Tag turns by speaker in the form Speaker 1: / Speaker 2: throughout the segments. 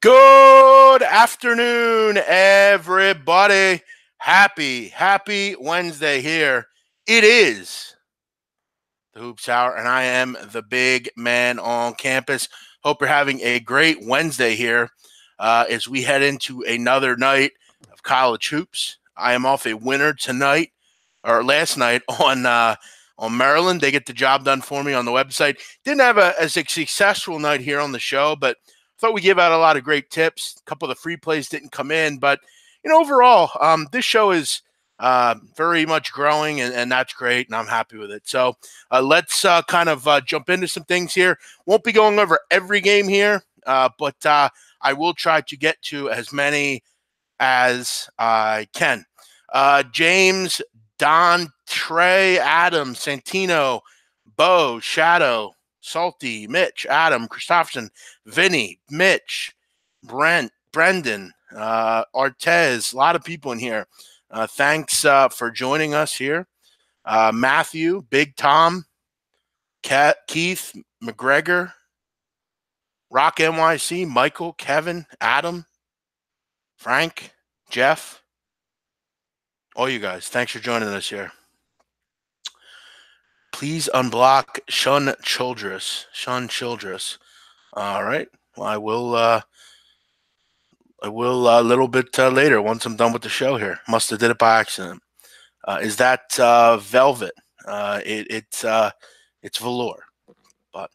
Speaker 1: Good afternoon, everybody. Happy Wednesday here. It is the Hoops Hour, and I am the big man on campus. Hope you're having a great Wednesday here as we head into another night of college hoops. I am off a winner tonight, or last night on Maryland. They get the job done for me on the website. Didn't have a successful night here on the show, but thought we gave out a lot of great tips. A couple of the free plays didn't come in, but overall, this show is very much growing, and that's great, and I'm happy with it. So let's kind of jump into some things here. Won't be going over every game here, but I will try to get to as many as I can. James, Don, Trey, Adam, Santino, Bo, Shadow, Salty, Mitch, Adam, Christopherson, Vinny, Mitch, Brent, Brendan, Artez, a lot of people in here. Thanks for joining us here. Matthew, Big Tom, Keith, McGregor, Rock NYC, Michael, Kevin, Adam, Frank, Jeff, all you guys. Thanks for joining us here. Please unblock Shun Childress. All right. Well, I will a little bit later once I'm done with the show here. Must have did it by accident. Is that velvet? It's velour, but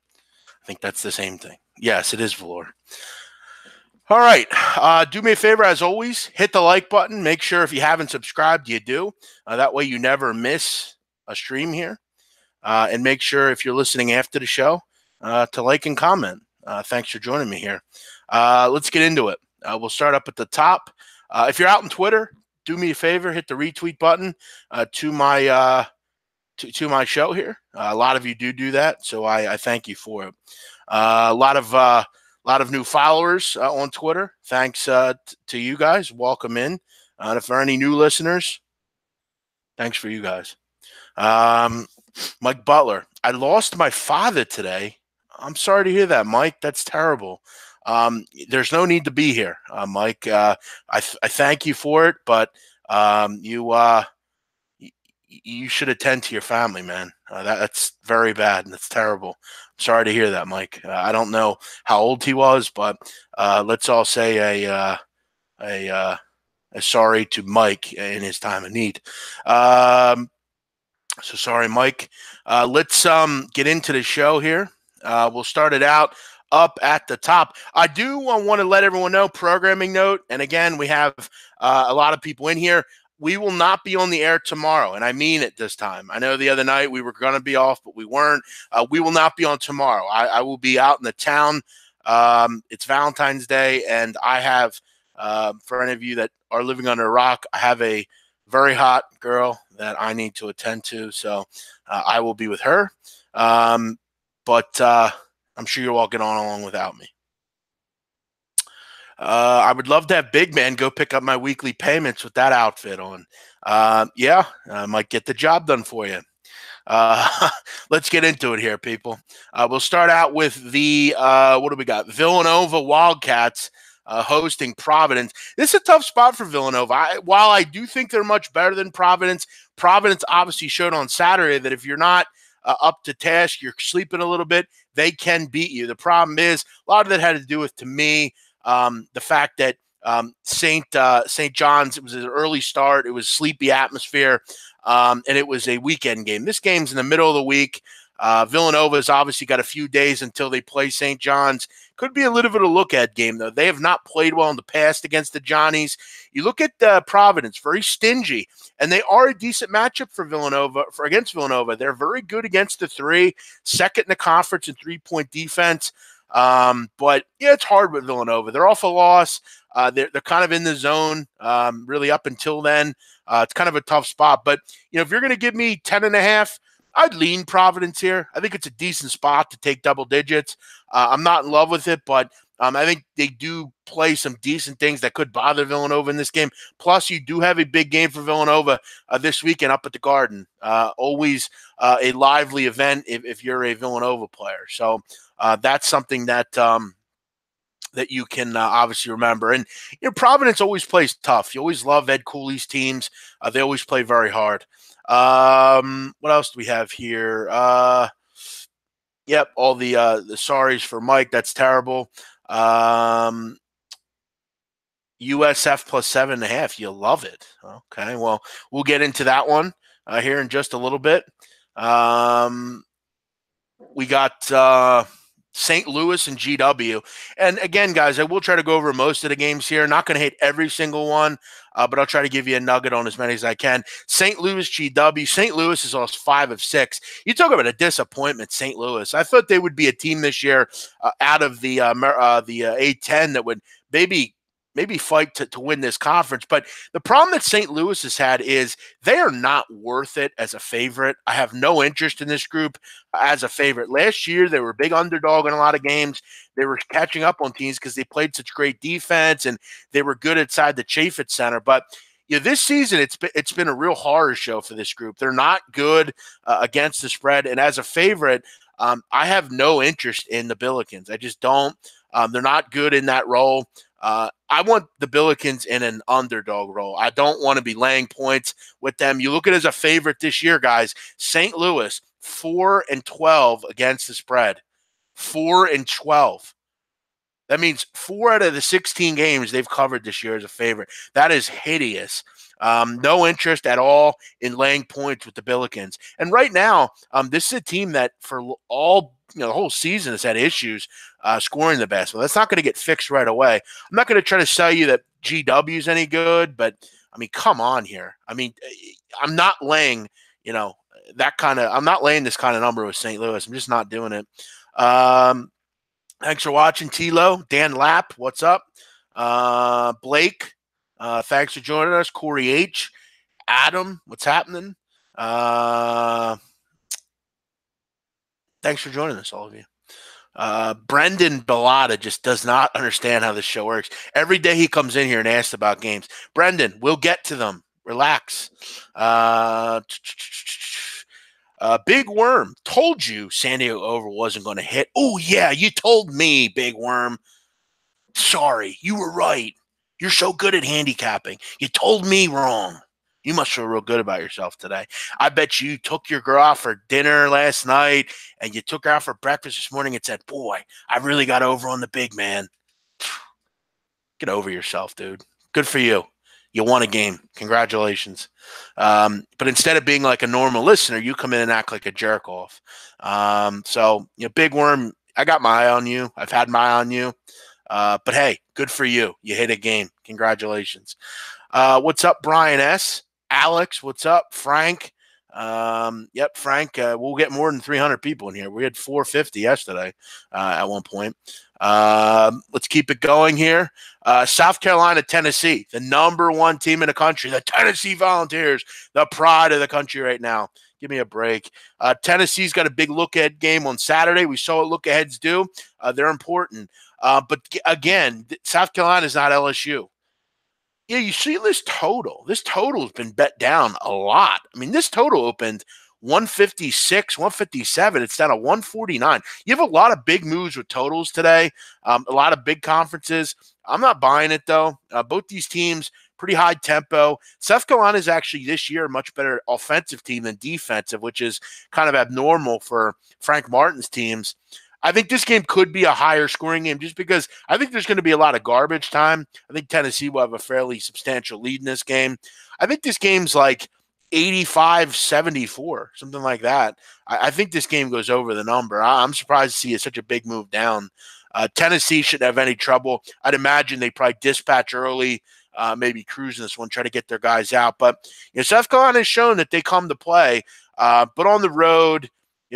Speaker 1: I think that's the same thing. Yes, it is velour. All right. Do me a favor, as always, hit the like button. Make sure if you haven't subscribed, you do. That way you never miss a stream here. And make sure if you're listening after the show to like and comment. Thanks for joining me here. Let's get into it. We'll start up at the top. If you're out on Twitter, do me a favor, hit the retweet button to my show here. A lot of you do that, so I thank you for it. A lot of new followers on Twitter. Thanks to you guys. Welcome in. And if there are any new listeners, thanks for you guys. Mike Butler, I lost my father today. I'm sorry to hear that, Mike. That's terrible. There's no need to be here, Mike. I thank you for it, but you should attend to your family, man. That's very bad, and it's terrible. I'm sorry to hear that, Mike. I don't know how old he was, but let's all say a sorry to Mike in his time of need. So sorry, Mike. Let's get into the show here. We'll start it out up at the top. I do want to let everyone know, programming note, and again, we have a lot of people in here. We will not be on the air tomorrow, and I mean it this time. I know the other night we were going to be off, but we weren't. We will not be on tomorrow. I will be out in the town. It's Valentine's Day, and I have, for any of you that are living under a rock, I have a very hot girl that I need to attend to, so I will be with her. But I'm sure you're all getting on along without me. I would love to have Big Man go pick up my weekly payments with that outfit on. Yeah, I might get the job done for you. Let's get into it here, people. We'll start out with the, what do we got? Villanova Wildcats hosting Providence. This is a tough spot for Villanova. While I do think they're much better than Providence, Providence obviously showed on Saturday that if you're not up to task, you're sleeping a little bit, they can beat you. The problem is a lot of that had to do with, to me, the fact that St. John's, it was an early start. It was sleepy atmosphere, and it was a weekend game. This game's in the middle of the week. Villanova has obviously got a few days until they play St. John's. Could be a little bit of a look-at game, though. They have not played well in the past against the Johnnies. You look at Providence, very stingy, and they are a decent matchup for Villanova, against Villanova. They're very good against the three, second in the conference in three-point defense. But, yeah, it's hard with Villanova. They're off a loss. They're kind of in the zone really up until then. It's kind of a tough spot. But, if you're going to give me 10.5, I'd lean Providence here. I think it's a decent spot to take double digits. I'm not in love with it, but I think they do play some decent things that could bother Villanova in this game. Plus, you do have a big game for Villanova this weekend up at the Garden. Always a lively event if you're a Villanova player. So that's something that that you can obviously remember. And Providence always plays tough. You always love Ed Cooley's teams. They always play very hard. What else do we have here? Yep, all the sorries for Mike. That's terrible. USF plus 7.5. You love it. Okay, well, we'll get into that one here in just a little bit. We got St. Louis and GW. And again, guys, I will try to go over most of the games here. Not going to hit every single one, but I'll try to give you a nugget on as many as I can. St. Louis, GW. St. Louis has lost 5 of 6. You talk about a disappointment, St. Louis. I thought they would be a team this year out of the A10 that would maybe fight to win this conference. But the problem that St. Louis has had is they are not worth it as a favorite. I have no interest in this group as a favorite. Last year, they were a big underdog in a lot of games. They were catching up on teams because they played such great defense and they were good inside the Chaffetz Center. But this season, it's been a real horror show for this group. They're not good against the spread. And as a favorite, I have no interest in the Billikens. I just don't. They're not good in that role. I want the Billikens in an underdog role. I don't want to be laying points with them. You look at it as a favorite this year, guys. St. Louis, 4-12 against the spread. 4-12. That means 4 out of the 16 games they've covered this year as a favorite. That is hideous. No interest at all in laying points with the Billikens. And right now, this is a team that for all the whole season has had issues scoring the basketball. That's not going to get fixed right away. I'm not going to try to sell you that GW is any good, but I mean, come on here. I mean, I'm not laying, I'm not laying this kind of number with St. Louis. I'm just not doing it. Thanks for watching, Tilo. Dan Lapp, what's up? Blake, thanks for joining us. Corey H. Adam, what's happening? Thanks for joining us, all of you. Brendan Bellotta just does not understand how this show works. Every day he comes in here and asks about games. Brendan, we'll get to them. Relax. Big Worm, told you San Diego over wasn't going to hit. Oh, yeah, you told me, Big Worm. Sorry, you were right. You're so good at handicapping. You told me wrong. You must feel real good about yourself today. I bet you took your girl out for dinner last night and you took her out for breakfast this morning and said, boy, I really got over on the big man. Get over yourself, dude. Good for you. You won a game. Congratulations. But instead of being like a normal listener, you come in and act like a jerk off. So, Big Worm, I got my eye on you. I've had my eye on you. But hey, good for you. You hit a game. Congratulations. What's up, Brian S.? Alex, what's up? Frank. Yep, Frank. We'll get more than 300 people in here. We had 450 yesterday at one point. Let's keep it going here. South Carolina, Tennessee, the #1 team in the country, the Tennessee Volunteers, the pride of the country right now. Give me a break. Tennessee's got a big look-ahead game on Saturday. We saw what look-aheads do. They're important. But again, South Carolina is not LSU. Yeah, you see this total. This total has been bet down a lot. I mean, this total opened 156, 157. It's down to 149. You have a lot of big moves with totals today, a lot of big conferences. I'm not buying it, though. Both these teams, pretty high tempo. South Carolina is actually this year a much better offensive team than defensive, which is kind of abnormal for Frank Martin's teams. I think this game could be a higher scoring game just because I think there's going to be a lot of garbage time. I think Tennessee will have a fairly substantial lead in this game. I think this game's like 85-74, something like that. I think this game goes over the number. I'm surprised to see such a big move down. Tennessee shouldn't have any trouble. I'd imagine they probably dispatch early, maybe cruising this one, try to get their guys out. But South Carolina has shown that they come to play. But on the road,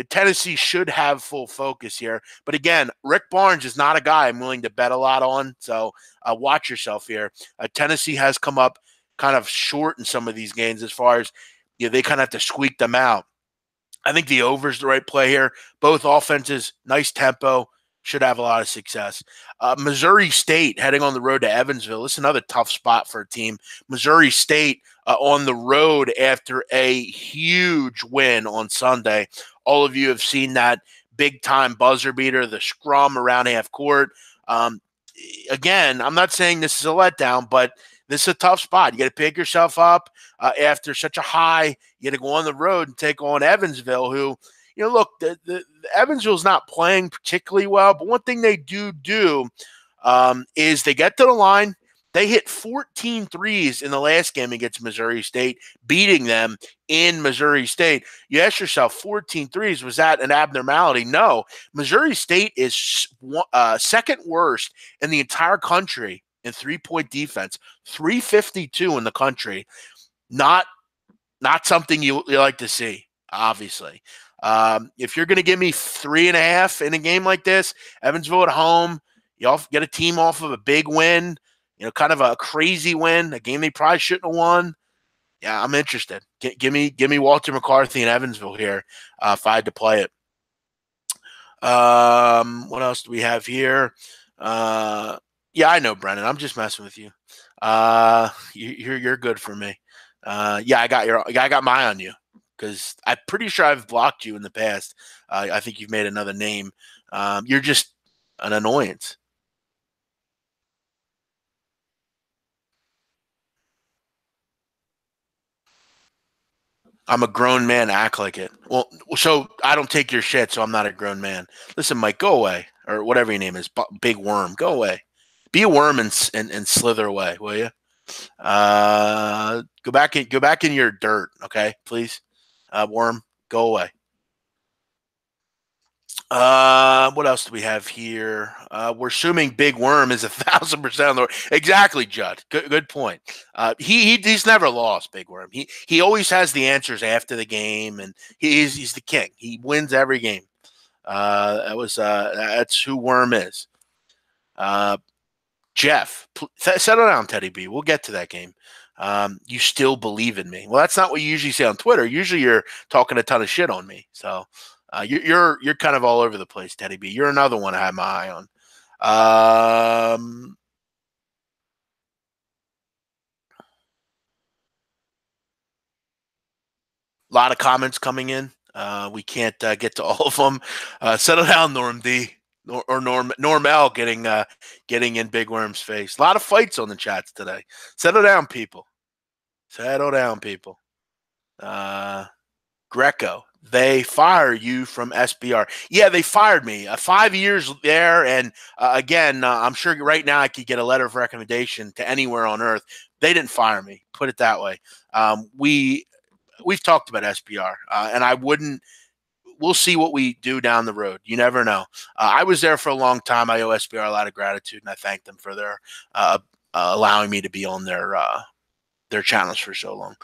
Speaker 1: Tennessee should have full focus here. But again, Rick Barnes is not a guy I'm willing to bet a lot on. So watch yourself here. Tennessee has come up kind of short in some of these games as far as they kind of have to squeak them out. I think the over is the right play here. Both offenses, nice tempo, should have a lot of success. Missouri State heading on the road to Evansville. This is another tough spot for a team. Missouri State on the road after a huge win on Sunday. All of you have seen that big-time buzzer beater, the scrum around half court. again, I'm not saying this is a letdown, but this is a tough spot. You got to pick yourself up after such a high. You got to go on the road and take on Evansville, who, look, the Evansville's not playing particularly well, but one thing they do is they get to the line. They hit 14 threes in the last game against Missouri State, beating them in Missouri State. You ask yourself, 14 threes, was that an abnormality? No. Missouri State is second worst in the entire country in three-point defense, 352 in the country. Not something you like to see, obviously. If you're going to give me 3.5 in a game like this, Evansville at home, you get a team off of a big win, kind of a crazy win, a game they probably shouldn't have won. Yeah, I'm interested. Give me Walter McCarthy and Evansville here if I had to play it. What else do we have here? Yeah, I know, Brennan. I'm just messing with you. You're good for me. Yeah, I got my on you because I'm pretty sure I've blocked you in the past. I think you've made another name. You're just an annoyance. I'm a grown man. Act like it. Well, so I don't take your shit, so I'm not a grown man. Listen, Mike, go away, or whatever your name is, Big Worm. Go away. Be a worm and slither away, will you? Go back in your dirt, okay, please. Worm, go away. What else do we have here? We're assuming Big Worm is 1,000% on the exactly, Judd. Good point. He's never lost, Big Worm. He always has the answers after the game, and he's the king. He wins every game. That's who Worm is. Jeff, settle down, Teddy B. We'll get to that game. You still believe in me? Well, that's not what you usually say on Twitter. Usually, you're talking a ton of shit on me. So. You're kind of all over the place, Teddy B. You're another one I have my eye on. A lot of comments coming in. We can't get to all of them. Settle down, Norm D. Or Norm L getting in Big Worm's face. A lot of fights on the chats today. Settle down, people. Settle down, people. Greco. They fire you from SBR. Yeah, they fired me. 5 years there, and again, I'm sure right now I could get a letter of recommendation to anywhere on earth. They didn't fire me. Put it that way. We've talked about SBR, and I wouldn't. We'll see what we do down the road. You never know. I was there for a long time. I owe SBR a lot of gratitude, and I thank them for their allowing me to be on their channels for so long.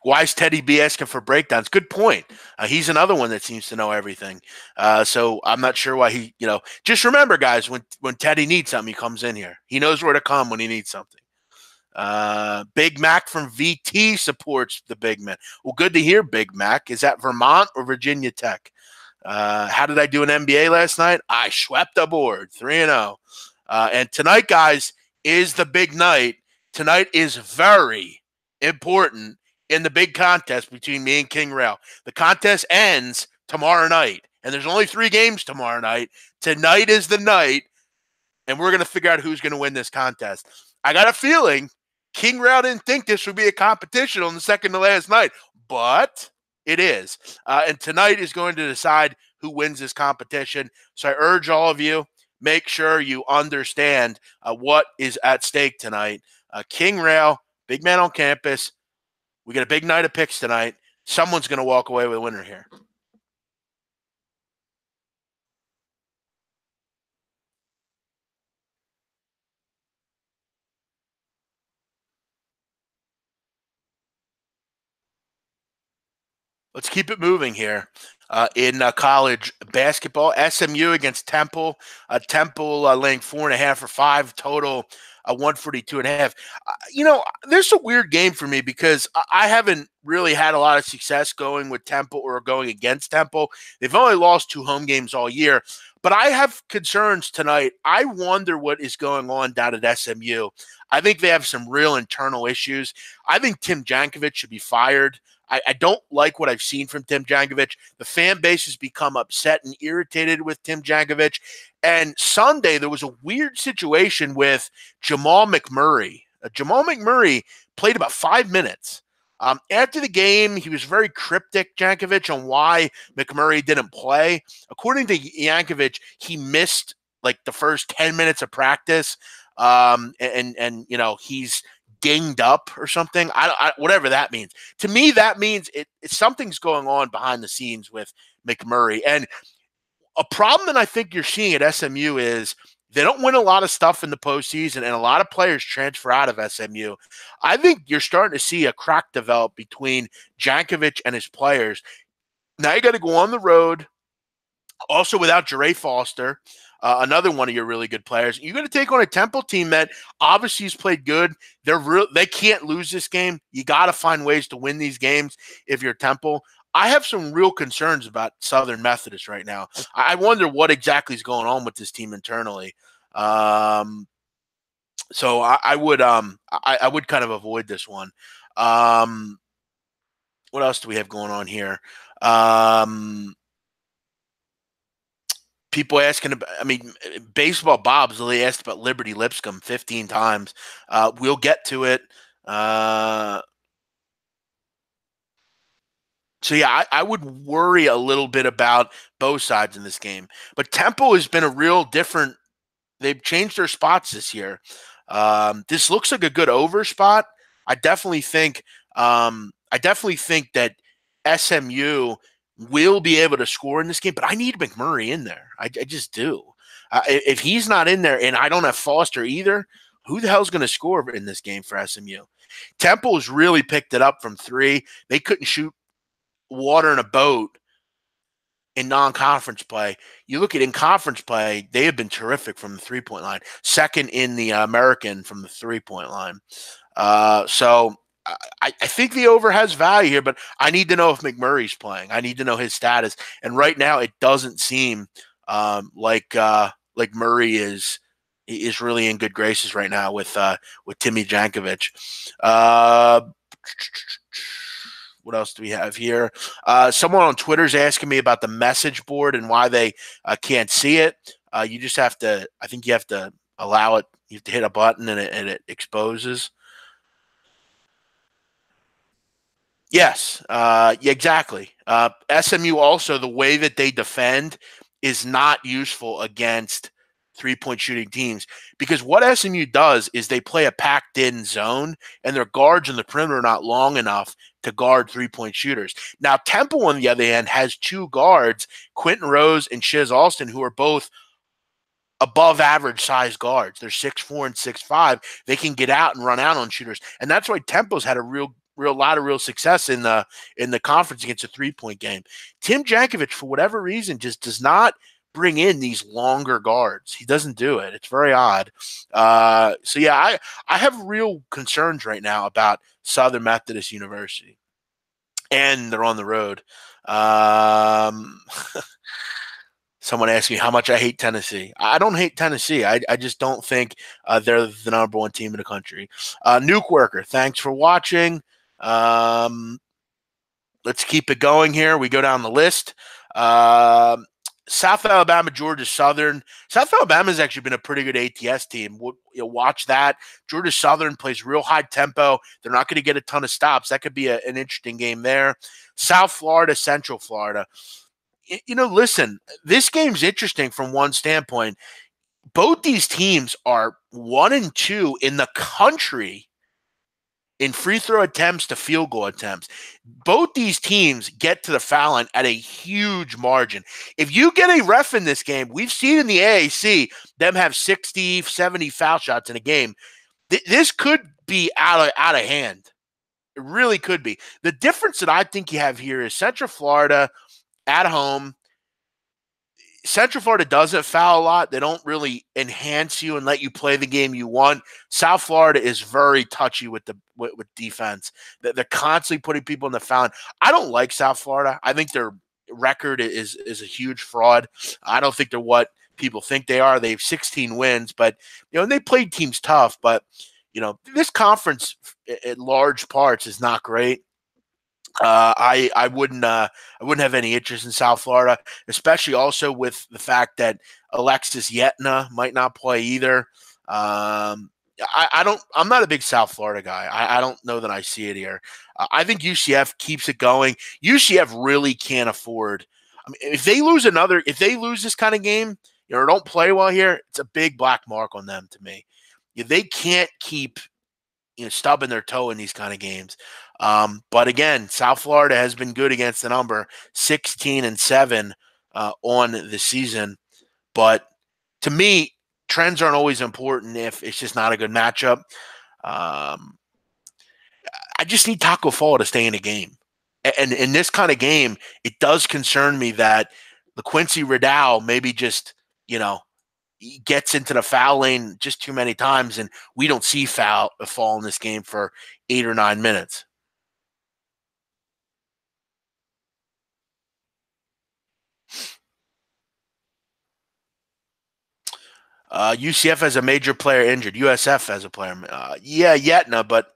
Speaker 1: Why is Teddy B asking for breakdowns? Good point. He's another one that seems to know everything. So I'm not sure why he, just remember, guys, when Teddy needs something, he comes in here. He knows where to come when he needs something. Big Mac from VT supports the Big Man. Well, good to hear, Big Mac. Is that Vermont or Virginia Tech? How did I do in NBA last night? I swept the board, 3-0. And tonight, guys, is the big night. Tonight is very important in the big contest between me and King Rail. The contest ends tomorrow night, and there's only 3 games tomorrow night. Tonight is the night, and we're going to figure out who's going to win this contest. I got a feeling King Rail didn't think this would be a competition on the second to last night, but it is. And tonight is going to decide who wins this competition. So I urge all of you, make sure you understand what is at stake tonight. King Rail, Big Man on Campus. We got a big night of picks tonight. Someone's going to walk away with a winner here. Let's keep it moving here. In college basketball, SMU against Temple. Temple laying 4.5 or 5 total. 142.5. This is a weird game for me because I haven't really had a lot of success going with Temple or going against Temple. They've only lost 2 home games all year, But I have concerns tonight. I wonder what is going on down at SMU. I think they have some real internal issues. I think Tim Jankovic should be fired. I don't like what I've seen from Tim Jankovic. The fan base has become upset and irritated with Tim Jankovic. And Sunday, there was a weird situation with Jamal McMurray. Jamal McMurray played about 5 minutes. After the game, he was very cryptic, Jankovic, on why McMurray didn't play. According to Jankovic, he missed like the first 10 minutes of practice, and he's dinged up or something. Whatever that means. To me, that means something's going on behind the scenes with McMurray. And a problem that I think you're seeing at SMU is they don't win a lot of stuff in the postseason, and a lot of players transfer out of SMU. I think you're starting to see a crack develop between Jankovic and his players. Now you got to go on the road, also without Jere Foster, another one of your really good players. You're going to take on a Temple team that obviously has played good. They can't lose this game. You got to find ways to win these games if you're Temple. I have some real concerns about Southern Methodist right now. I wonder what exactly is going on with this team internally. So I would kind of avoid this one. What else do we have going on here? People asking about, Baseball Bob's really asked about Liberty Lipscomb 15 times. We'll get to it. So, yeah, I would worry a little bit about both sides in this game. But Temple has been a real different – they've changed their spots this year. This looks like a good over spot. I definitely think that SMU will be able to score in this game, but I need McMurray in there. I just do. If he's not in there and I don't have Foster either, who the hell's going to score in this game for SMU? Temple's really picked it up from three. They couldn't shoot water in a boat in non-conference play. You look at in conference play, they have been terrific from the three-point line. Second in the American from the three-point line. So I think the over has value here, but I need to know if McMurray's playing. I need to know his status. And right now, it doesn't seem like Murray is really in good graces right now with Timmy Jankovic. What else do we have here? Someone on Twitter is asking me about the message board and why they can't see it. You just have to, I think you have to allow it. You have to hit a button and it exposes. Yes, yeah, exactly. SMU also, the way that they defend is not useful against three-point shooting teams, because what SMU does is they play a packed-in zone, and their guards in the perimeter are not long enough to guard three-point shooters. Now, Temple, on the other hand, has two guards, Quentin Rose and Shiz Alston, who are both above-average size guards. They're 6'4" and 6'5". They can get out and run out on shooters, and that's why Temple's had a lot of real success in the conference against a three-point game. Tim Jankovic, for whatever reason, just does not bring in these longer guards. He doesn't do it. It's very odd. So yeah, I have real concerns right now about Southern Methodist University, and they're on the road. Someone asked me how much I hate Tennessee. I don't hate Tennessee. I just don't think they're the number one team in the country. Nuke Worker, thanks for watching. Let's keep it going here. We go down the list. South Alabama, Georgia Southern. South Alabama has actually been a pretty good ATS team. You'll watch that. Georgia Southern plays real high tempo. They're not going to get a ton of stops. That could be an interesting game there. South Florida, Central Florida. Listen, this game's interesting from one standpoint. Both these teams are 1 and 2 in the country in free throw attempts to field goal attempts. Both these teams get to the foul line at a huge margin. If you get a ref in this game, we've seen in the AAC them have 60, 70 foul shots in a game. This could be out of hand. It really could be. The difference that I think you have here is Central Florida at home. Central Florida doesn't foul a lot. They don't really enhance you and let you play the game you want. South Florida is very touchy with defense. They're constantly putting people in the foul line. I don't like South Florida. I think they're record is a huge fraud. I don't think they're what people think they are. They have 16 wins, but and they played teams tough. But this conference, in large parts, is not great. I wouldn't have any interest in South Florida, especially also with the fact that Alexis Yetna might not play either. I'm not a big South Florida guy. I don't know that I see it here. I think UCF keeps it going. UCF really can't afford. I mean, if they lose this kind of game, or don't play well here, it's a big black mark on them to me. They can't keep stubbing their toe in these kind of games. But again, South Florida has been good against the number, 16-7 on the season. But to me, trends aren't always important if it's just not a good matchup. I just need Taco Fall to stay in a game. And in this kind of game, it does concern me that LaQuincy Riddell maybe just, he gets into the foul lane just too many times, and we don't see Fall in this game for 8 or 9 minutes. UCF has a major player injured. USF has a player. Yeah, Yetna, but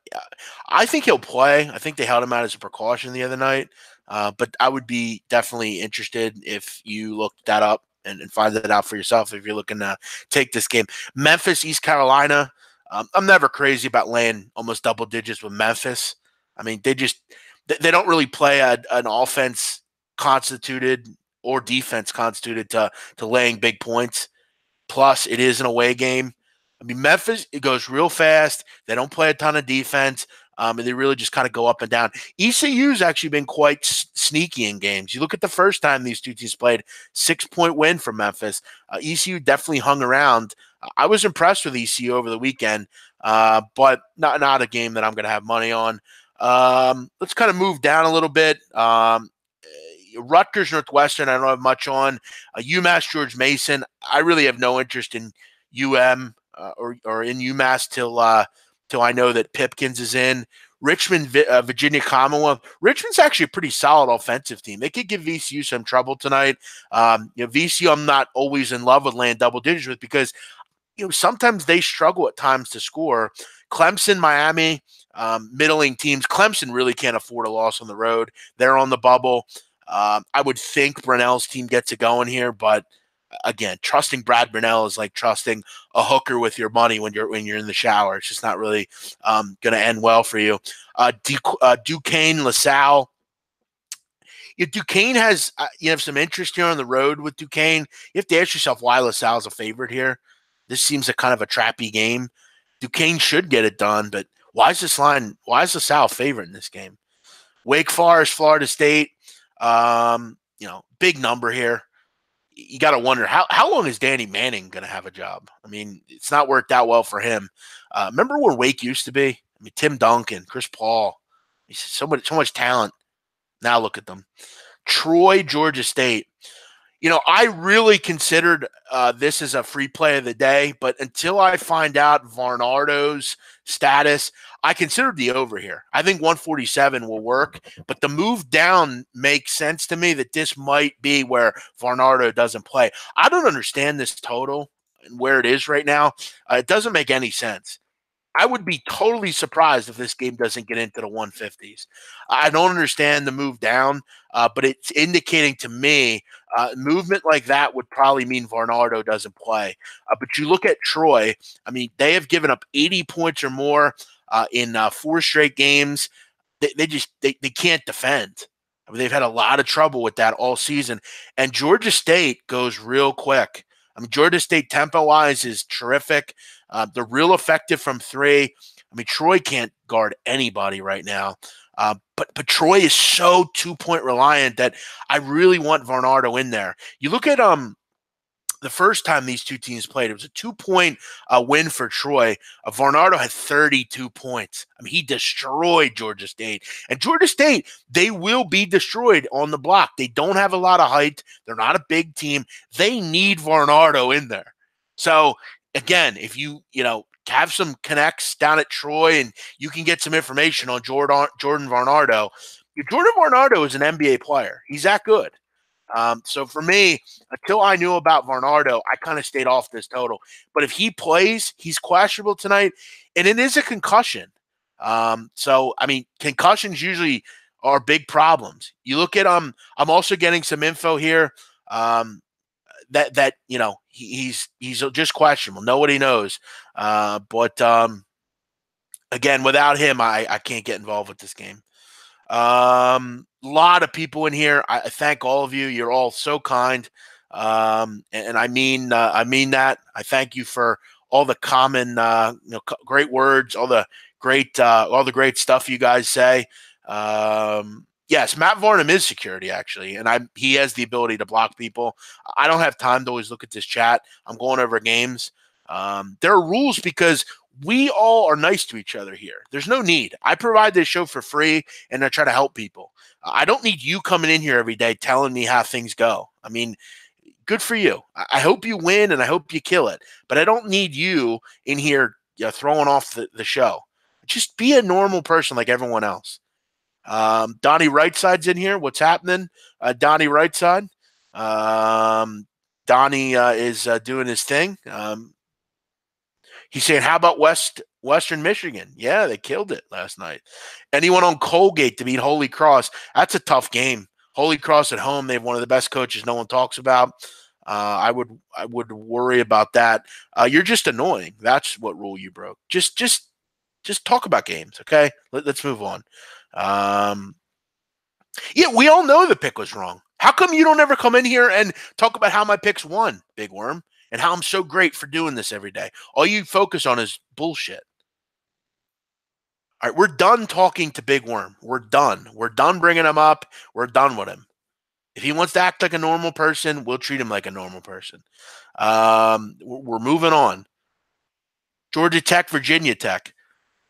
Speaker 1: I think he'll play. I think they held him out as a precaution the other night. But I would be definitely interested if you looked that up and find that out for yourself if you're looking to take this game. Memphis, East Carolina. I'm never crazy about laying almost double digits with Memphis. I mean, they don't really play an offense constituted or defense constituted to laying big points. Plus, it is an away game. I mean, Memphis, it goes real fast. They don't play a ton of defense, and they really just kind of go up and down. ECU's actually been quite sneaky in games. You look at the first time these two teams played, 6-point win for Memphis. ECU definitely hung around. I was impressed with ECU over the weekend, but not a game that I'm going to have money on. Let's kind of move down a little bit. Rutgers Northwestern, I don't have much on. UMass George Mason, I really have no interest in UM or in UMass till I know that Pipkins is in. Richmond, Virginia Commonwealth. Richmond's actually a pretty solid offensive team. They could give VCU some trouble tonight. VCU, I'm not always in love with laying double digits with because sometimes they struggle at times to score. Clemson, Miami, middling teams. Clemson really can't afford a loss on the road. They're on the bubble. I would think Brunell's team gets it going here, but again, trusting Brad Brunell is like trusting a hooker with your money when you're in the shower. It's just not really going to end well for you. Duquesne, LaSalle. Duquesne has you have some interest here on the road with Duquesne. You have to ask yourself why LaSalle's a favorite here. This seems a kind of a trappy game. Duquesne should get it done, but why is LaSalle a favorite in this game? Wake Forest, Florida State. Big number here. You got to wonder how long is Danny Manning going to have a job? I mean, it's not worked out well for him. Remember where Wake used to be? I mean, Tim Duncan, Chris Paul, so much talent. Now look at them. Troy, Georgia State. I really considered this as a free play of the day, but until I find out Varnardo's status, I considered the over here. I think 147 will work, but the move down makes sense to me that this might be where Varnardo doesn't play. I don't understand this total and where it is right now. It doesn't make any sense. I would be totally surprised if this game doesn't get into the 150s. I don't understand the move down, but it's indicating to me movement like that would probably mean Varnardo doesn't play. But you look at Troy, I mean, they have given up 80 points or more in 4 straight games. They can't defend. I mean, they've had a lot of trouble with that all season. And Georgia State goes real quick. I mean, Georgia State tempo-wise is terrific. They're real effective from 3. I mean, Troy can't guard anybody right now. But Troy is so 2-point reliant that I really want Varnardo in there. You look at the first time these two teams played, it was a 2-point win for Troy. Varnardo had 32 points. I mean, he destroyed Georgia State. And Georgia State, they will be destroyed on the block. They don't have a lot of height. They're not a big team. They need Varnardo in there. So, again, if you have some connects down at Troy and you can get some information on Jordan Varnardo. Jordan Varnardo is an NBA player. He's that good. So for me, until I knew about Varnado, I kind of stayed off this total. But if he plays, he's questionable tonight, and it is a concussion. So I mean, concussions usually are big problems. You look at I'm also getting some info here. That he's just questionable. Nobody knows. But again, without him, I can't get involved with this game. Lot of people in here. I thank all of you. You're all so kind. And I mean that. I thank you for all the common, great words, all the great stuff you guys say. Yes, Matt Varnum is security actually, and he has the ability to block people. I don't have time to always look at this chat. I'm going over games. There are rules because we all are nice to each other here. There's no need. I provide this show for free, and I try to help people. I don't need you coming in here every day telling me how things go. I mean, good for you. I hope you win, and I hope you kill it. But I don't need you in here throwing off the show. Just be a normal person like everyone else. Donnie Rightside's in here. What's happening? Donnie Rightside. Donnie is doing his thing. He's saying, how about Western Michigan? Yeah, they killed it last night. Anyone on Colgate to beat Holy Cross? That's a tough game. Holy Cross at home, they have one of the best coaches no one talks about. I would worry about that. You're just annoying. That's what rule you broke. Just talk about games, okay? Let's move on. Yeah, we all know the pick was wrong. How come you don't ever come in here and talk about how my picks won, Big Worm, and how I'm so great for doing this every day? All you focus on is bullshit. All right, we're done talking to Big Worm. We're done. We're done bringing him up. We're done with him. If he wants to act like a normal person, we'll treat him like a normal person. We're moving on. Georgia Tech, Virginia Tech.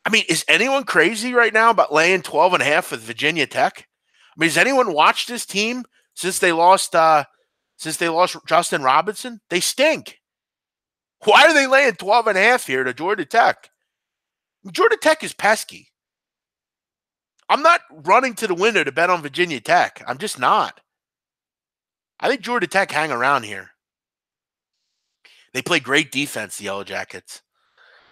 Speaker 1: I mean, is anyone crazy right now about laying 12.5 with Virginia Tech? I mean, has anyone watched this team since they lost Justin Robinson? They stink. Why are they laying 12.5 here to Georgia Tech? Georgia Tech is pesky. I'm not running to the window to bet on Virginia Tech. I'm just not. I think Georgia Tech hang around here. They play great defense, the Yellow Jackets.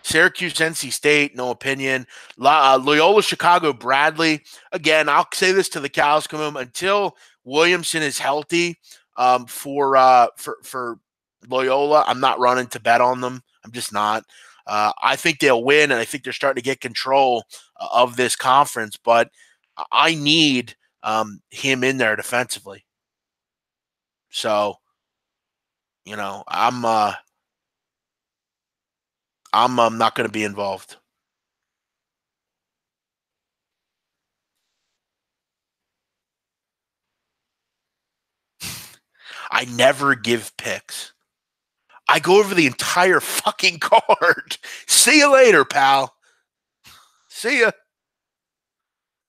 Speaker 1: Syracuse, NC State, no opinion. Loyola, Chicago, Bradley. Again, I'll say this to the cows come home. Until Williamson is healthy for Loyola, I'm not running to bet on them. I'm just not. I think they'll win, and I think they're starting to get control of this conference. But I need him in there defensively. So, I'm not going to be involved. I never give picks. I go over the entire fucking card. See you later, pal. See ya.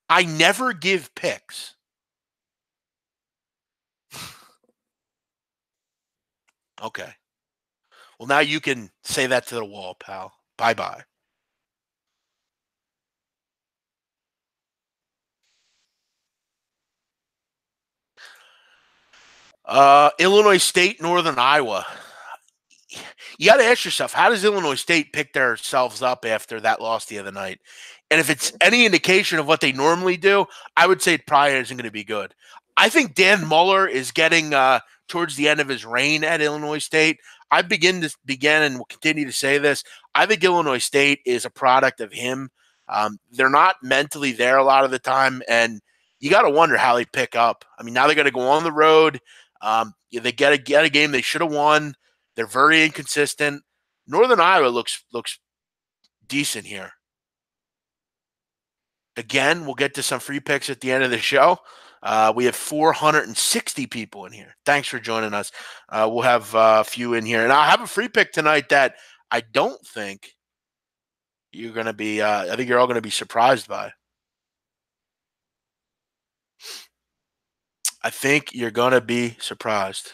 Speaker 1: I never give picks. Okay. Well, now you can say that to the wall, pal. Bye-bye. Illinois State, Northern Iowa. You got to ask yourself, how does Illinois State pick themselves up after that loss the other night? And if it's any indication of what they normally do, I would say it probably isn't going to be good. I think Dan Muller is getting towards the end of his reign at Illinois State. I began and will continue to say this. I think Illinois State is a product of him. They're not mentally there a lot of the time, and you got to wonder how they pick up. I mean, now they're going to go on the road. They get a game they should have won. They're very inconsistent. Northern Iowa looks decent here. Again, we'll get to some free picks at the end of the show. We have 460 people in here. Thanks for joining us. We'll have a few in here. And I have a free pick tonight that I don't think you're going to be I think you're all going to be surprised by. I think you're going to be surprised.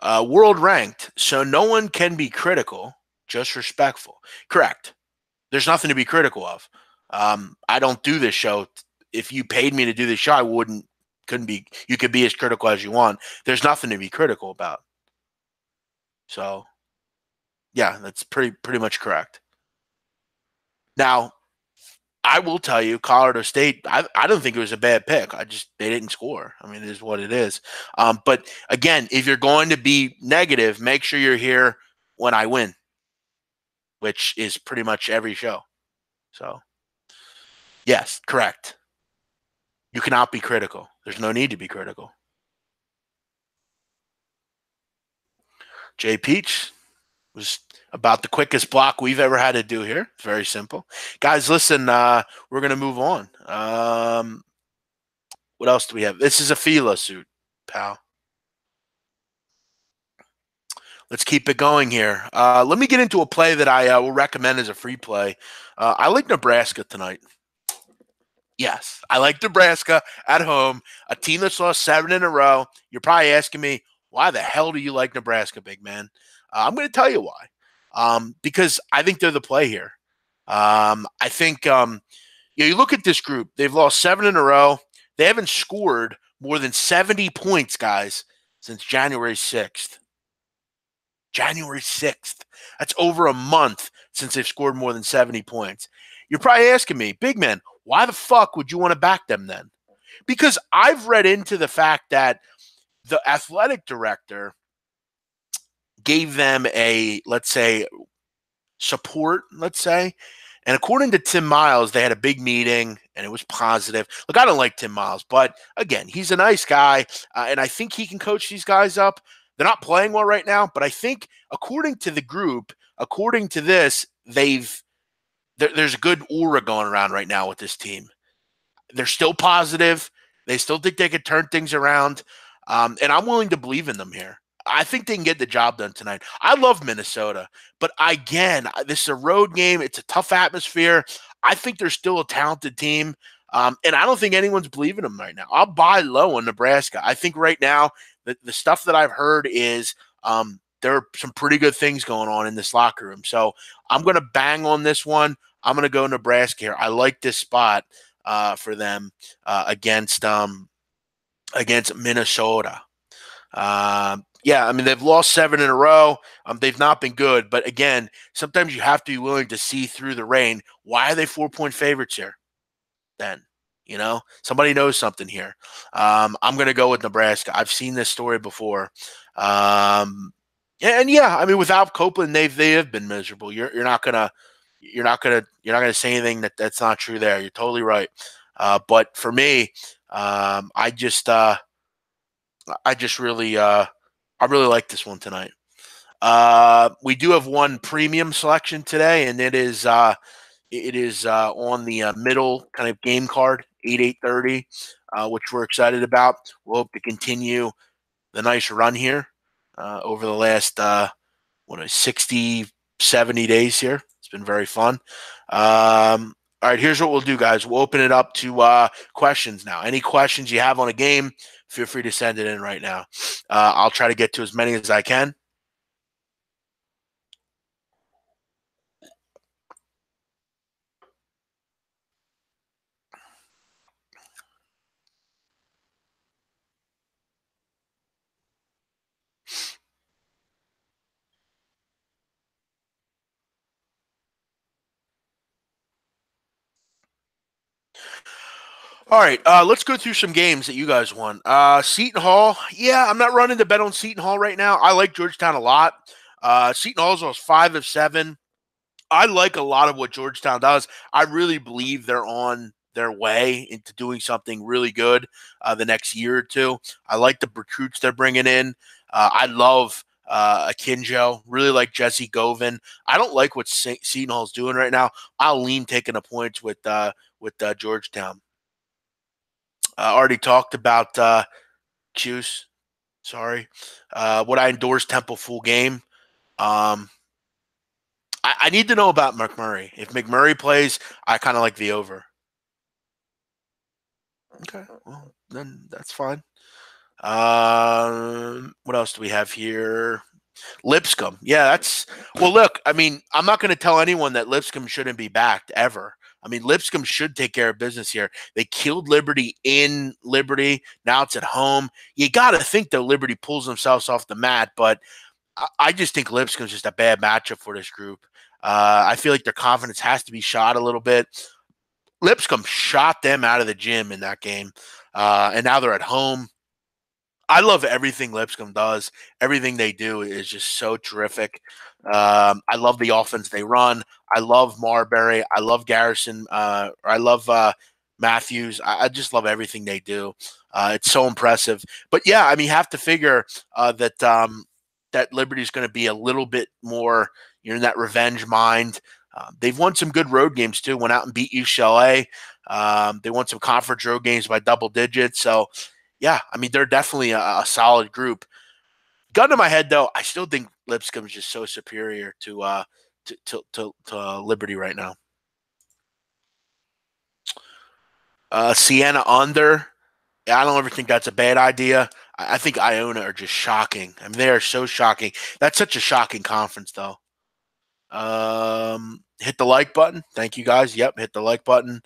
Speaker 1: World ranked, so no one can be critical, just respectful. Correct. There's nothing to be critical of. I don't do this show. If you paid me to do this show, I couldn't be. You could be as critical as you want. There's nothing to be critical about. So, yeah, that's pretty much correct. Now, I will tell you, Colorado State. I don't think it was a bad pick. They didn't score. I mean, it is what it is. But again, if you're going to be negative, make sure you're here when I win, which is pretty much every show. So, yes, correct. You cannot be critical. There's no need to be critical. Jay Peach was about the quickest block we've ever had to do here. It's very simple. Guys, listen, we're going to move on. What else do we have? This is a Fila suit, pal. Let's keep it going here. Let me get into a play that I will recommend as a free play. I like Nebraska tonight. Yes, I like Nebraska at home, a team that's lost 7 in a row. You're probably asking me, why the hell do you like Nebraska, big man? I'm going to tell you why. Because I think they're the play here. I think you look at this group. They've lost 7 in a row. They haven't scored more than 70 points, guys, since January 6th. January 6th. That's over a month since they've scored more than 70 points. You're probably asking me, big man, why the fuck would you want to back them then? Because I've read into the fact that the athletic director gave them let's say, support, let's say. And according to Tim Miles, they had a big meeting and it was positive. Look, I don't like Tim Miles, but again, he's a nice guy. And I think he can coach these guys up. They're not playing well right now, but I think according to the group, according to this, there's a good aura going around right now with this team. They're still positive. They still think they could turn things around. And I'm willing to believe in them here. I think they can get the job done tonight. I love Minnesota, but again, this is a road game. It's a tough atmosphere. I think they're still a talented team. And I don't think anyone's believing them right now. I'll buy low on Nebraska. I think right now, the stuff that I've heard is there are some pretty good things going on in this locker room. So I'm going to bang on this one. I'm going to go Nebraska here. I like this spot for them against Minnesota. Yeah, I mean, they've lost 7 in a row. They've not been good. But again, sometimes you have to be willing to see through the rain. Why are they 4-point favorites here then? Somebody knows something here. I'm going to go with Nebraska. I've seen this story before. And yeah, I mean, without Copeland, they have been miserable. You're not gonna say anything that's not true there. You're totally right. But for me, I really like this one tonight. We do have one premium selection today, and it is on the middle kind of game card, 8:30, which we're excited about. We'll hope to continue the nice run here over the last 60, 70 days here. It's been very fun. All right, here's what we'll do, guys. We'll open it up to questions now. Any questions you have on a game, feel free to send it in right now. I'll try to get to as many as I can. All right, let's go through some games that you guys won. Seton Hall, yeah, I'm not running to bet on Seton Hall right now. I like Georgetown a lot. Seton Hall's lost 5 of 7. I like a lot of what Georgetown does. I really believe they're on their way into doing something really good the next year or two. I like the recruits they're bringing in. I love Akinjo. Really like Jesse Govin. I don't like what Seton Hall's doing right now. I'll lean taking the points with Georgetown. I already talked about Juice. Sorry. Would I endorse Temple full game? I need to know about McMurray. If McMurray plays, I kind of like the over. Okay, well, then that's fine. What else do we have here? Lipscomb. Yeah, that's well. Look, I mean, I'm not going to tell anyone that Lipscomb shouldn't be backed ever. I mean, Lipscomb should take care of business here. They killed Liberty in Liberty. Now it's at home. You got to think though Liberty pulls themselves off the mat, but I just think Lipscomb's just a bad matchup for this group. I feel like their confidence has to be shot a little bit. Lipscomb shot them out of the gym in that game, and now they're at home. I love everything Lipscomb does. Everything they do is just so terrific. I love the offense they run. I love Marbury. I love Garrison. I love Matthews. I just love everything they do. It's so impressive. But yeah, I mean, you have to figure that Liberty's going to be a little bit more, in that revenge mind. They've won some good road games too. Went out and beat UCLA. They won some conference road games by double digits. So yeah, I mean, they're definitely a solid group. Gun to my head, though, I still think Lipscomb is just so superior to Liberty right now. Siena under. I don't ever think that's a bad idea. I think Iona are just shocking. I mean, they are so shocking. That's such a shocking conference, though. Hit the like button. Thank you, guys. Yep, hit the like button.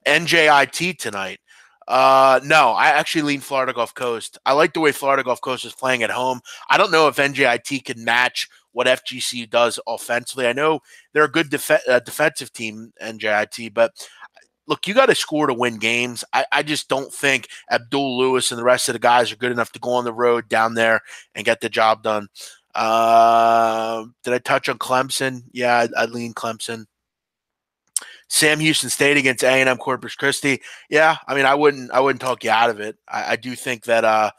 Speaker 1: NJIT tonight. No, I actually lean Florida Gulf Coast. I like the way Florida Gulf Coast is playing at home. I don't know if NJIT can match what FGCU does offensively. I know they're a good defensive team, NJIT, but look, you got to score to win games. I just don't think Abdul Lewis and the rest of the guys are good enough to go on the road down there and get the job done. Did I touch on Clemson? Yeah, I'd lean Clemson. Sam Houston State against A&M Corpus Christi. Yeah, I mean, I wouldn't talk you out of it. I do think that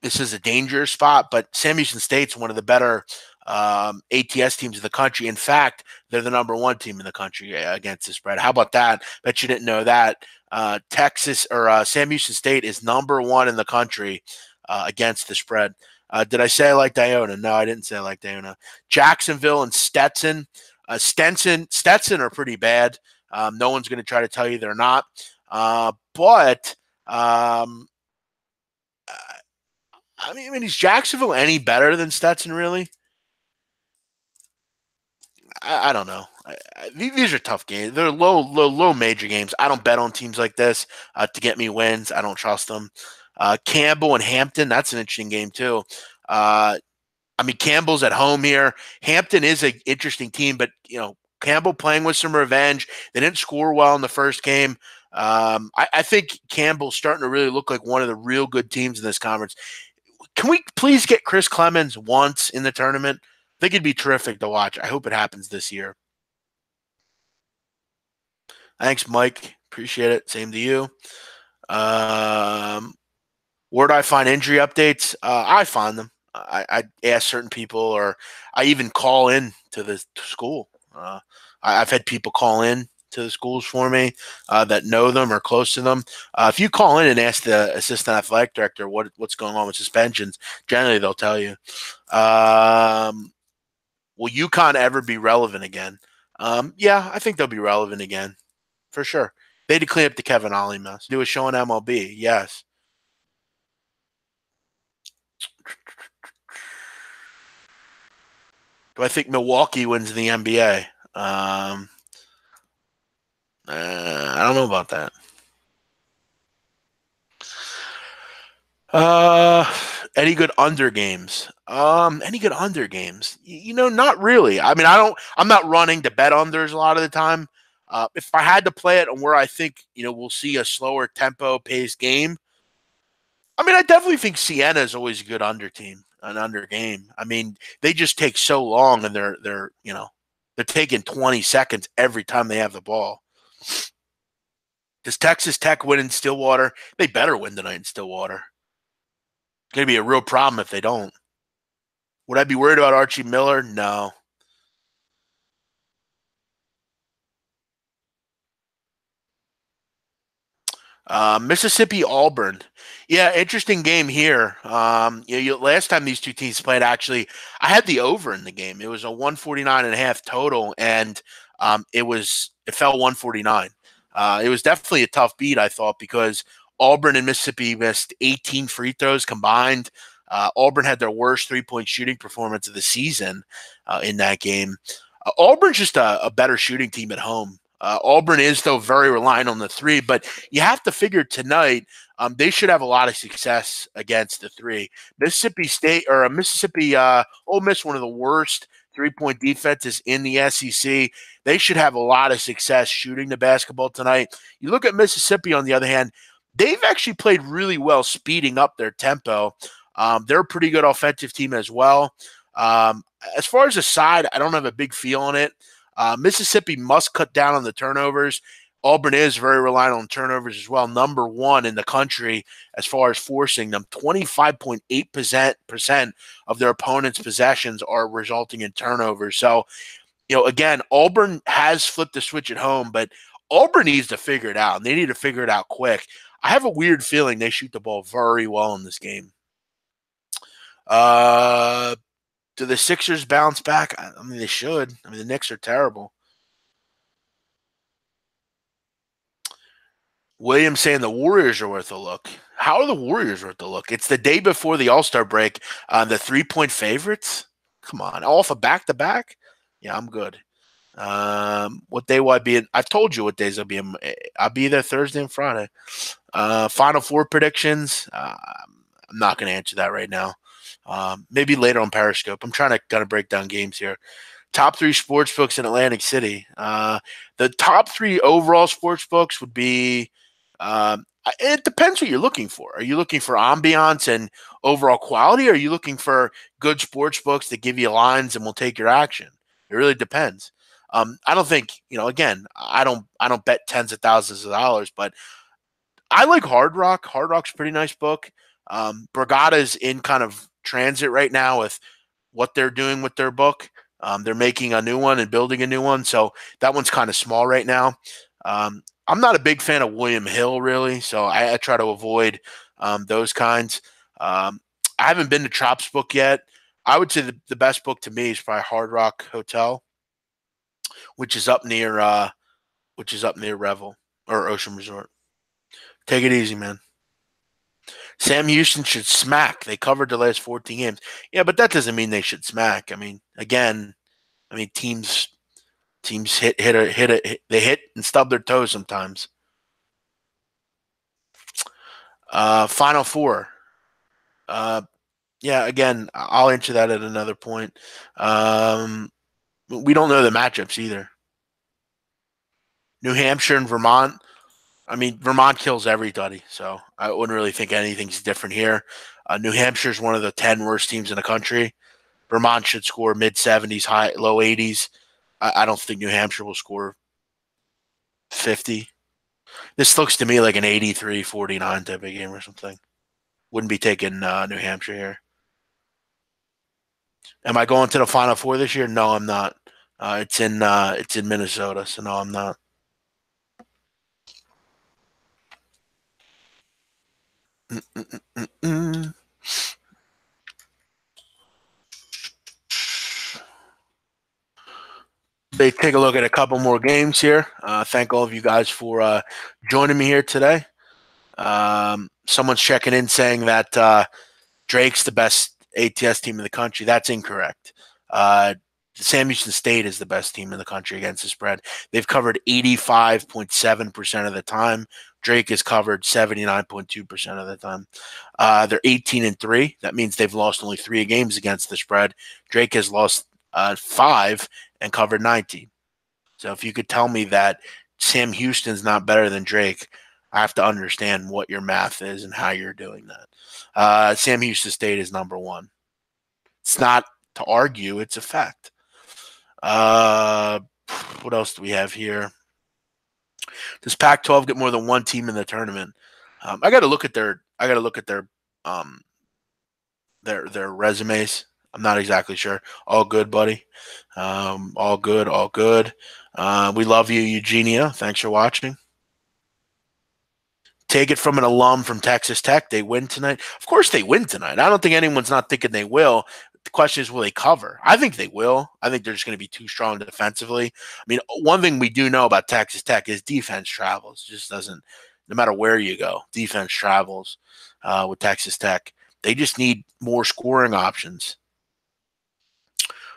Speaker 1: this is a dangerous spot, but Sam Houston State's one of the better ATS teams in the country. In fact, they're the #1 team in the country against the spread. How about that? Bet you didn't know that. Texas or Sam Houston State is #1 in the country against the spread. Did I say I liked Iona? No, I didn't say I liked Iona. Jacksonville and Stetson. Stetson are pretty bad. No one's going to try to tell you they're not. But I mean, is Jacksonville any better than Stetson, really? I don't know. These are tough games. They're low major games. I don't bet on teams like this to get me wins. I don't trust them. Campbell and Hampton, that's an interesting game too. I mean, Campbell's at home here. Hampton is an interesting team, but, Campbell playing with some revenge. They didn't score well in the first game. I think Campbell's starting to really look like one of the real good teams in this conference. Can we please get Chris Clemens once in the tournament? I think it'd be terrific to watch. I hope it happens this year. Thanks, Mike. Appreciate it. Same to you. Where do I find injury updates? I find them. I ask certain people, or I even call in to the school. I've had people call in to the schools for me that know them or close to them. If you call in and ask the assistant athletic director what's going on with suspensions, generally they'll tell you. Will UConn ever be relevant again? Yeah, I think they'll be relevant again, for sure. They had to clean up the Kevin Ollie mess. Do a show on MLB, yes. Do I think Milwaukee wins the NBA? I don't know about that. Any good under games? Any good under games? Not really. I mean, I'm not running to bet unders a lot of the time. If I had to play it on where I think, we'll see a slower tempo paced game, I mean, I definitely think Siena is always a good under team, an under game. I mean, they just take so long, and they're taking 20 seconds every time they have the ball. Does Texas Tech win in Stillwater? They better win tonight in Stillwater. It's going to be a real problem if they don't. Would I be worried about Archie Miller? No. Mississippi Auburn. Yeah, interesting game here. Last time these two teams played, actually, I had the over in the game. It was a 149.5 total, and it fell 149. It was definitely a tough beat, I thought, because Auburn and Mississippi missed 18 free throws combined. Auburn had their worst three-point shooting performance of the season in that game. Auburn's just a better shooting team at home. Auburn is, though, very reliant on the three, but you have to figure tonight they should have a lot of success against the three. Mississippi State or Mississippi Ole Miss, one of the worst three-point defenses in the SEC. They should have a lot of success shooting the basketball tonight. You look at Mississippi, on the other hand, they've actually played really well speeding up their tempo. They're a pretty good offensive team as well. As far as the side, I don't have a big feel on it. Mississippi must cut down on the turnovers. Auburn is very reliant on turnovers as well. Number one in the country as far as forcing them. 25.8% of their opponents' possessions are resulting in turnovers. So, again, Auburn has flipped the switch at home, but Auburn needs to figure it out, and they need to figure it out quick. I have a weird feeling they shoot the ball very well in this game. Do the Sixers bounce back? I mean, they should. I mean, the Knicks are terrible. Williams saying the Warriors are worth a look. How are the Warriors worth a look? It's the day before the All-Star break. The 3-point favorites? Come on. Off a back-to-back? Yeah, I'm good. What day will I be in? I've told you what days I'll be in. I'll be there Thursday and Friday. Final Four predictions? I'm not going to answer that right now. Maybe later on Periscope. I'm trying to kind of break down games here. Top 3 sports books in Atlantic City. The top 3 overall sports books would be it depends what you're looking for. Are you looking for ambiance and overall quality? Or are you looking for good sports books that give you lines and will take your action? It really depends. I don't think, again, I don't bet tens of thousands of dollars, but I like Hard Rock. Hard Rock's a pretty nice book. Brigada's in kind of transit right now with what they're doing with their book. They're making a new one and building a new one. So that one's kind of small right now. I'm not a big fan of William Hill, really. So I try to avoid those kinds. I haven't been to Chop's book yet. I would say the best book to me is probably Hard Rock Hotel, which is up near Revel or Ocean Resort. Take it easy, man. Sam Houston should smack. They covered the last 14 games. Yeah, but that doesn't mean they should smack. I mean, teams hit and stub their toes sometimes. Final Four. Yeah, again, I'll answer that at another point. We don't know the matchups either. New Hampshire and Vermont. I mean, Vermont kills everybody, so I wouldn't really think anything's different here. New Hampshire is one of the 10 worst teams in the country. Vermont should score mid-70s, low 80s. I don't think New Hampshire will score 50. This looks to me like an 83-49 type of game or something. Wouldn't be taking New Hampshire here. Am I going to the Final Four this year? No, I'm not. It's in Minnesota, so no, I'm not. They take a look at a couple more games here. Thank all of you guys for joining me here today. Someone's checking in saying that Drake's the best ATS team in the country. That's incorrect. Sam Houston State is the best team in the country against the spread. They've covered 85.7% of the time. Drake has covered 79.2% of the time. They're 18-3. That means they've lost only 3 games against the spread. Drake has lost 5 and covered 19. So if you could tell me that Sam Houston's not better than Drake, I have to understand what your math is and how you're doing that. Sam Houston State is number 1. It's not to argue, it's a fact. What else do we have here? Does Pac-12 get more than one team in the tournament? I got to look at their resumes. I'm not exactly sure. All good, buddy. All good, all good. We love you, Eugenia. Thanks for watching. Take it from an alum from Texas Tech. They win tonight. Of course they win tonight. I don't think anyone's not thinking they will. The question is, will they cover? I think they will. I think they're just going to be too strong defensively. I mean, one thing we do know about Texas Tech is defense travels. It just doesn't, no matter where you go, defense travels with Texas Tech. They just need more scoring options.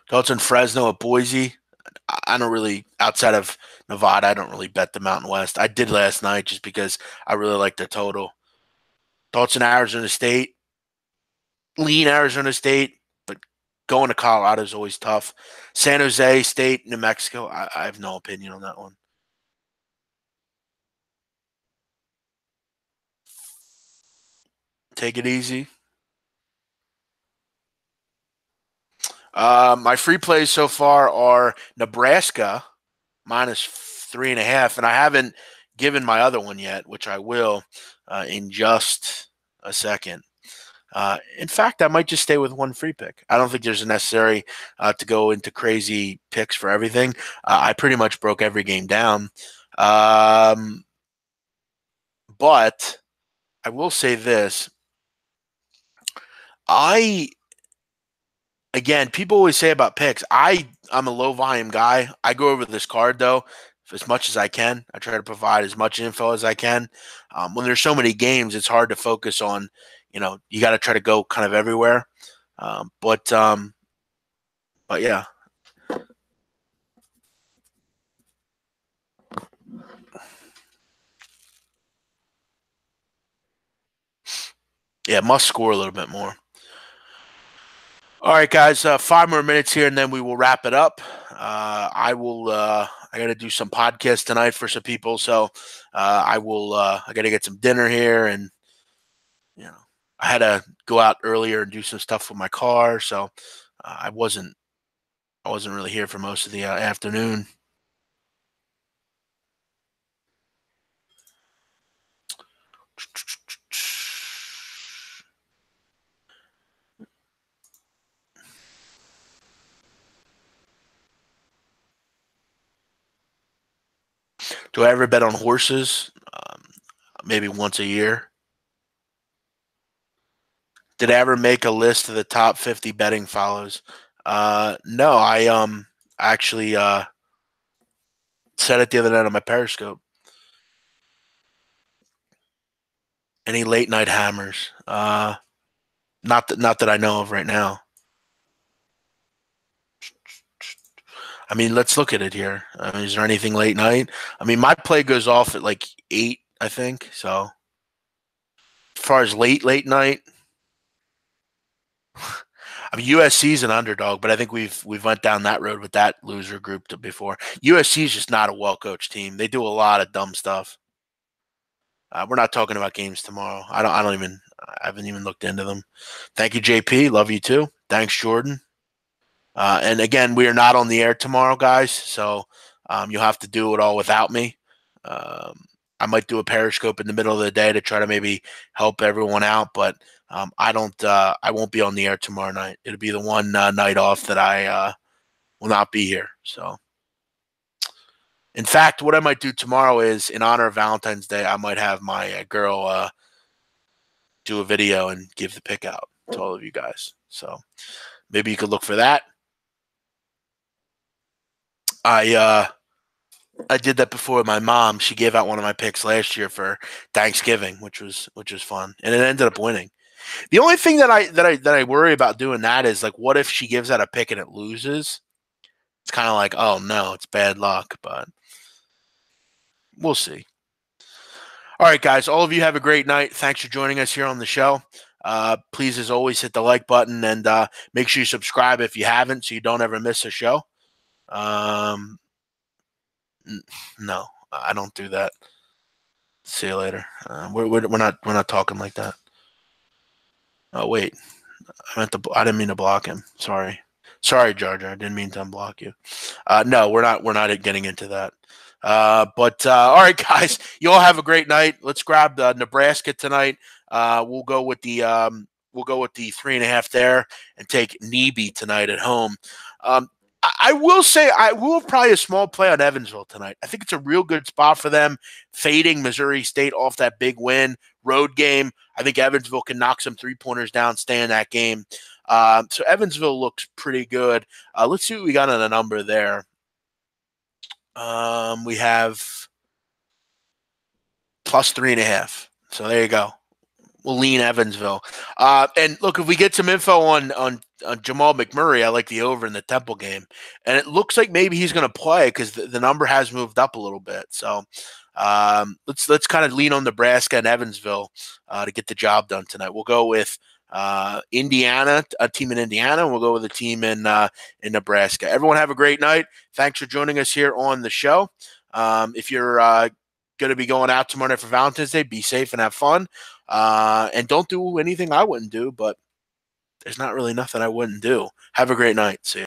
Speaker 1: Thoughts on Fresno at Boise? I don't really, outside of Nevada, I don't really bet the Mountain West. I did last night just because I really like the total. Thoughts on Arizona State? Lean Arizona State, but going to Colorado is always tough. San Jose State, New Mexico, I have no opinion on that one. Take it easy. My free plays so far are Nebraska minus 3.5, and I haven't given my other one yet, which I will in just a second. In fact, I might just stay with one free pick. I don't think there's a necessary to go into crazy picks for everything. I pretty much broke every game down. But I will say this. Again, people always say about picks. I'm a low volume guy. I go over this card though as much as I can. I try to provide as much info as I can. When there's so many games, it's hard to focus on. You got to try to go kind of everywhere. But yeah. Yeah, must score a little bit more. All right, guys. 5 more minutes here, and then we will wrap it up. I will. I got to do some podcasts tonight for some people, so I will. I got to get some dinner here, and I had to go out earlier and do some stuff with my car, so I wasn't really here for most of the afternoon. Do I ever bet on horses? Maybe once a year. Did I ever make a list of the top 50 betting follows? No, I actually said it the other night on my Periscope. Any late night hammers? Not that I know of right now. I mean, let's look at it here. Is there anything late night? I mean, my play goes off at like 8, I think. So, as far as late night, I mean, USC is an underdog, but I think we've went down that road with that loser group before. USC is just not a well coached team. They do a lot of dumb stuff. We're not talking about games tomorrow. I haven't even looked into them. Thank you, JP. Love you too. Thanks, Jordan. And again, we are not on the air tomorrow, guys. So you'll have to do it all without me. I might do a Periscope in the middle of the day to try to maybe help everyone out, but I won't be on the air tomorrow night. It'll be the one night off that I will not be here. So, in fact, what I might do tomorrow is, in honor of Valentine's Day, I might have my girl do a video and give the pick out to all of you guys. So maybe you could look for that. I did that before with my mom. She gave out one of my picks last year for Thanksgiving, which was fun, and it ended up winning. The only thing that I worry about doing that is, like, what if she gives out a pick and it loses? It's kind of like, oh no, it's bad luck, but we'll see. All right, guys, all of you have a great night. Thanks for joining us here on the show. Please, as always, hit the like button and make sure you subscribe if you haven't, so you don't ever miss a show. No, I don't do that. See you later. We're not talking like that. Oh wait, I didn't mean to block him. Sorry, Jar Jar. I didn't mean to unblock you. No, we're not getting into that. But all right, guys, you all have a great night. Let's grab Nebraska tonight. We'll go with the 3.5 there and take Nebe tonight at home. I will say I will have probably a small play on Evansville tonight. I think it's a real good spot for them, fading Missouri State off that big win road game. I think Evansville can knock some 3-pointers down, stay in that game. So Evansville looks pretty good. Let's see what we got on a number there. We have plus 3.5. So there you go. We'll lean Evansville. And look, if we get some info on Jamal McMurray, I like the over in the Temple game, and it looks like maybe he's going to play because the number has moved up a little bit. So let's kind of lean on Nebraska and Evansville to get the job done tonight. We'll go with Indiana, a team in Indiana, and we'll go with a team in Nebraska. Everyone have a great night. Thanks for joining us here on the show. If you're going to be going out tomorrow night for Valentine's Day, be safe and have fun. And don't do anything I wouldn't do, but there's not really nothing I wouldn't do. Have a great night. See you.